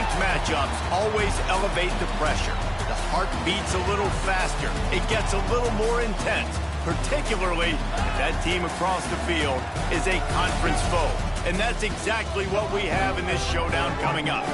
Conference matchups always elevate the pressure. The heart beats a little faster. It gets a little more intense, particularly if that team across the field is a conference foe. And that's exactly what we have in this showdown coming up.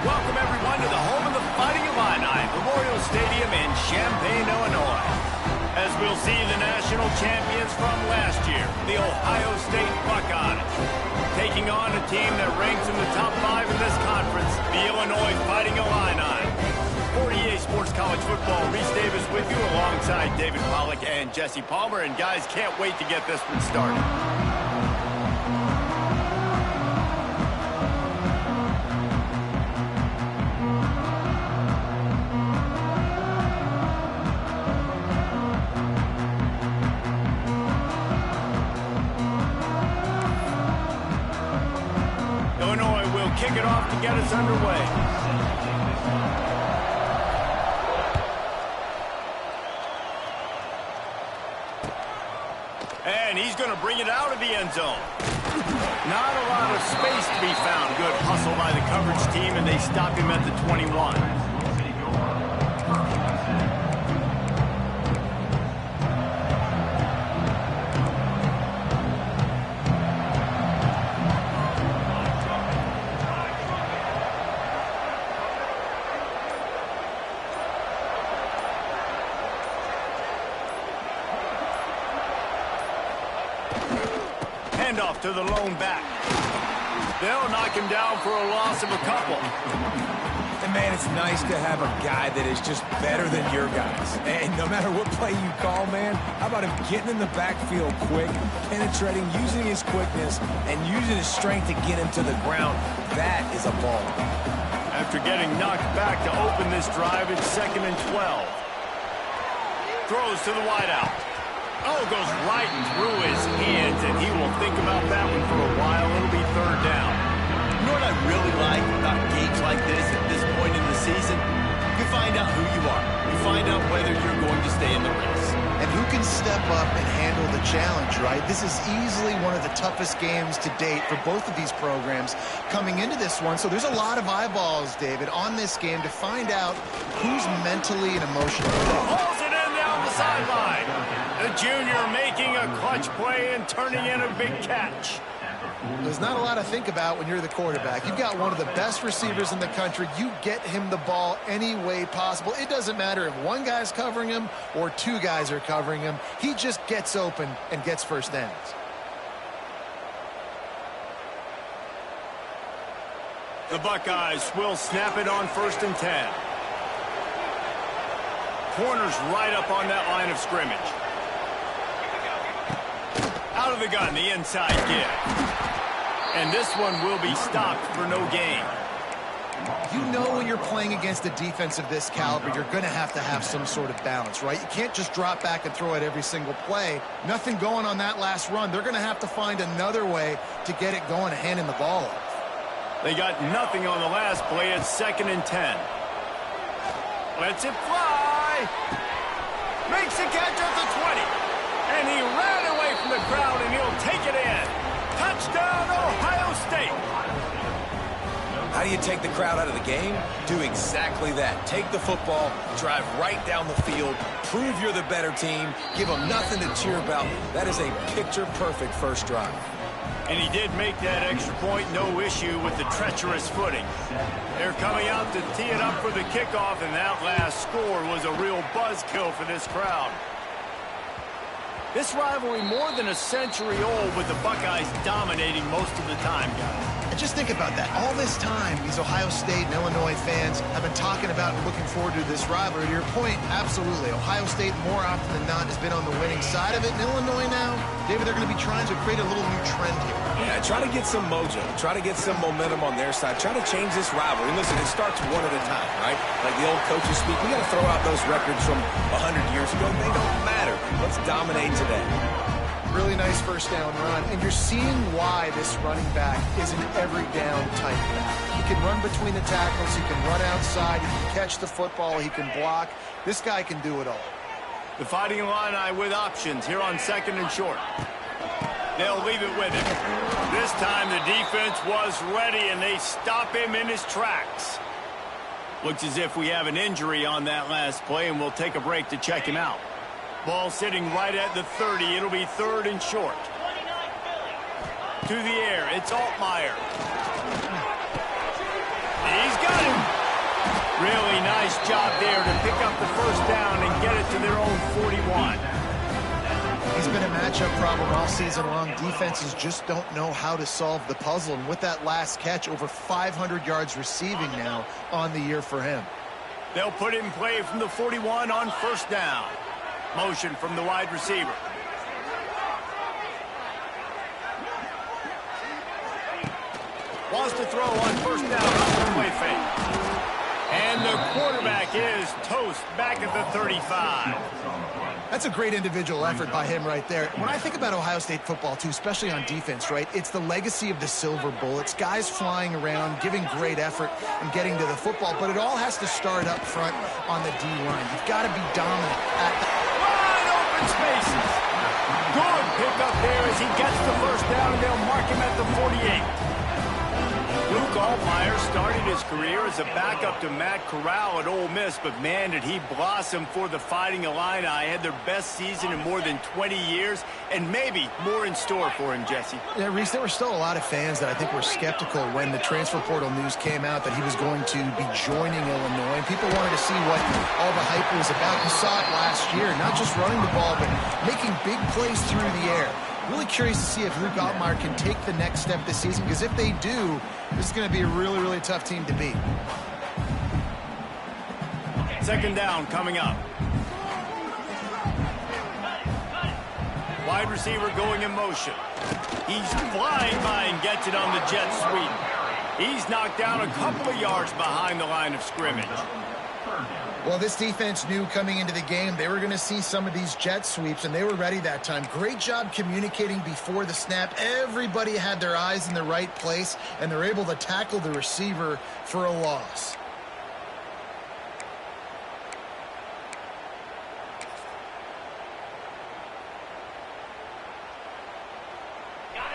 Welcome, everyone, to the home of the Fighting Illini, Memorial Stadium in Champaign, Illinois. As we'll see the national champions from last year, the Ohio State Buckeyes, taking on a team that ranks in the top 5 in this conference, the Illinois Fighting Illini. For EA Sports College Football, Reese Davis with you alongside David Pollack and Jesse Palmer. And guys, can't wait to get this one started. Illinois will kick it off to get us underway. And he's going to bring it out of the end zone. Not a lot of space to be found. Good hustle by the coverage team, and they stop him at the 21. Handoff to the lone back. They'll knock him down for a loss of a couple. And man, it's nice to have a guy that is just better than your guys. And no matter what play you call, man, how about him getting in the backfield quick, penetrating, using his quickness, and using his strength to get him to the ground. That is a ball. After getting knocked back to open this drive, it's 2nd and 12. Throws to the wideout. Oh, goes right through his hands, and he will think about that one for a while. It'll be 3rd down. You know what I really like about games like this at this point in the season? You find out who you are. You find out whether you're going to stay in the race. And who can step up and handle the challenge, right? This is easily one of the toughest games to date for both of these programs coming into this one. So there's a lot of eyeballs, David, on this game to find out who's mentally and emotionally ready. Pulls it in down the sideline. The junior making a clutch play and turning in a big catch. There's not a lot to think about when you're the quarterback. You've got one of the best receivers in the country. You get him the ball any way possible. It doesn't matter if one guy's covering him or 2 guys are covering him. He just gets open and gets first downs. The Buckeyes will snap it on 1st and 10. Corners right up on that line of scrimmage. Out of the gun, the inside give. And this one will be stopped for no gain. You know when you're playing against a defense of this caliber, you're going to have some sort of balance, right? You can't just drop back and throw it every single play. Nothing going on that last run. They're going to have to find another way to get it going, handing the ball off. They got nothing on the last play. It's 2nd and 10. Lets it fly. Makes the catch at the 20. And he ran away from the crowd, and he'll take it in. Touchdown, Ohio State. How do you take the crowd out of the game? Do exactly that. Take the football, drive right down the field, prove you're the better team, give them nothing to cheer about. That is a picture-perfect first drive. And he did make that extra point, no issue with the treacherous footing. They're coming out to tee it up for the kickoff, and that last score was a real buzzkill for this crowd. This rivalry more than a century old, with the Buckeyes dominating most of the time, guys. And just think about that. All this time, these Ohio State and Illinois fans have been talking about and looking forward to this rivalry. To your point, absolutely. Ohio State, more often than not, has been on the winning side of it. In Illinois now, David, they're going to be trying to create a little new trend here. Yeah, try to get some mojo. Try to get some momentum on their side. Try to change this rivalry. And listen, it starts one at a time, right? Like the old coaches speak, we got to throw out those records from 100 years ago. They don't matter. Let's dominate today. Really nice first down run, and you're seeing why this running back is an every down type back. He can run between the tackles, he can run outside, he can catch the football, he can block. This guy can do it all. The Fighting Illini with options here on 2nd and short. They'll leave it with him. This time the defense was ready, and they stop him in his tracks. Looks as if we have an injury on that last play, and we'll take a break to check him out. Ball sitting right at the 30. It'll be 3rd and short. To the air, it's Altmaier. He's got him. Really nice job there to pick up the first down and get it to their own 41. He's been a matchup problem all season long. Defenses just don't know how to solve the puzzle. And with that last catch, over 500 yards receiving now on the year for him. They'll put it in play from the 41 on first down. Motion from the wide receiver. Wants to throw on first down off the play fake. And the quarterback is toast back at the 35. That's a great individual effort by him right there. When I think about Ohio State football, too, especially on defense, right, it's the legacy of the Silver Bullets, guys flying around, giving great effort and getting to the football, but it all has to start up front on the D-line. You've got to be dominant at the wide open spaces. Good pickup there as he gets the first down, and they'll mark him at the 48. Luke Altmaier started his career as a backup to Matt Corral at Ole Miss, but man, did he blossom for the Fighting Illini. Had their best season in more than 20 years, and maybe more in store for him, Jesse. Yeah, Reese, there were still a lot of fans that I think were skeptical when the transfer portal news came out that he was going to be joining Illinois, and people wanted to see what all the hype was about. You saw it last year, not just running the ball, but making big plays through the air. Really curious to see if Luke Altmaier can take the next step this season, because if they do, this is going to be a really, really tough team to beat. Second down coming up. Wide receiver going in motion. He's flying by and gets it on the jet sweep. He's knocked down a couple of yards behind the line of scrimmage. Well, this defense knew coming into the game they were going to see some of these jet sweeps, and they were ready that time. Great job communicating before the snap. Everybody had their eyes in the right place, and they're able to tackle the receiver for a loss.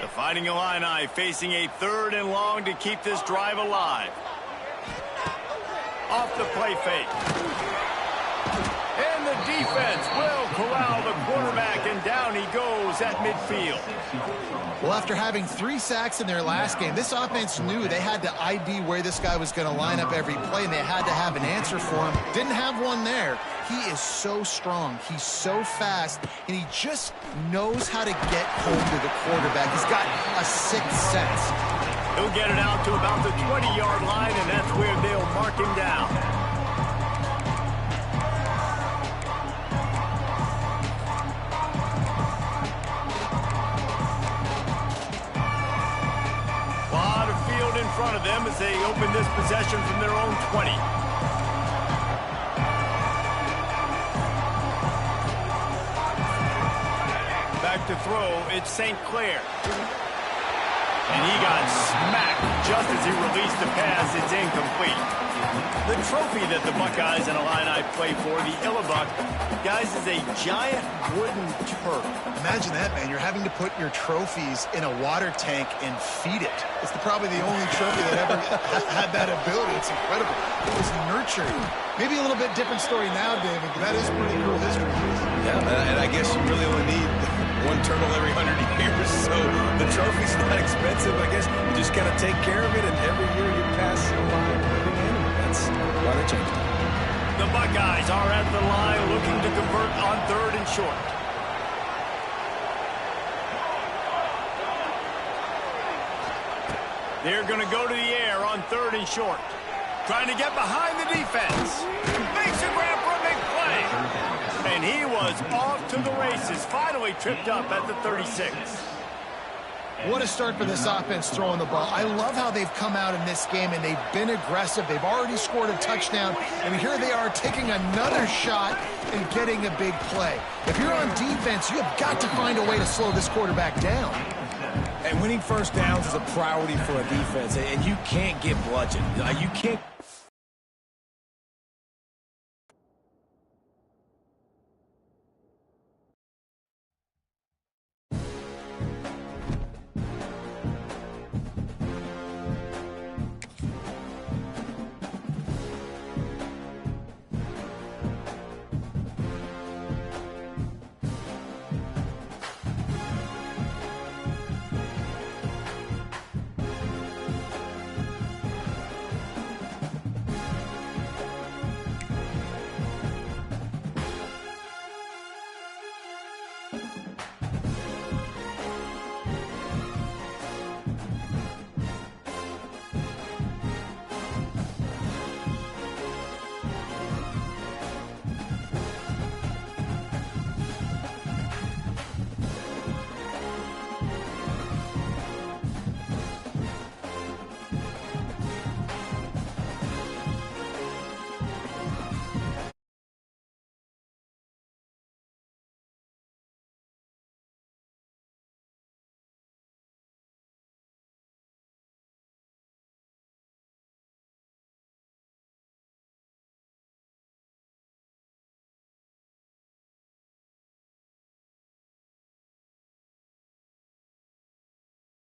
The Fighting Illini facing a 3rd and long to keep this drive alive. Off the play fake. And the defense will corral the quarterback, and down he goes at midfield. Well, after having 3 sacks in their last game, this offense knew they had to ID where this guy was going to line up every play, and they had to have an answer for him. Didn't have one there. He is so strong. He's so fast, and he just knows how to get home to the quarterback. He's got a 6th sense. He'll get it out to about the 20-yard line, and that's where they'll mark him down. A lot of field in front of them as they open this possession from their own 20. Back to throw, it's St. Clair. And he got smacked just as he released the pass. It's incomplete. The trophy that the Buckeyes and Illini play for, the Illabuck, guys, is a giant wooden turtle. Imagine that, man. You're having to put your trophies in a water tank and feed it. It's probably the only trophy that ever had that ability. It's incredible. It was nurtured. Maybe a little bit different story now, David, but that is pretty cool history. Yeah, and I guess you really only need one turtle every 100 years, so the trophy's not expensive. I guess you just got to take care of it, and every year you pass a live living animal. That's why they changed it. The Buckeyes are at the line looking to convert on 3rd and short. They're going to go to the air on 3rd and short. Trying to get behind the defense. Makes a grab for a big play. And he was off to the races. Finally tripped up at the 36. What a start for this offense throwing the ball. I love how they've come out in this game, and they've been aggressive. They've already scored a touchdown, and here they are taking another shot and getting a big play. If you're on defense, you have got to find a way to slow this quarterback down. And winning first downs is a priority for a defense, and you can't get bludgeoned. You can't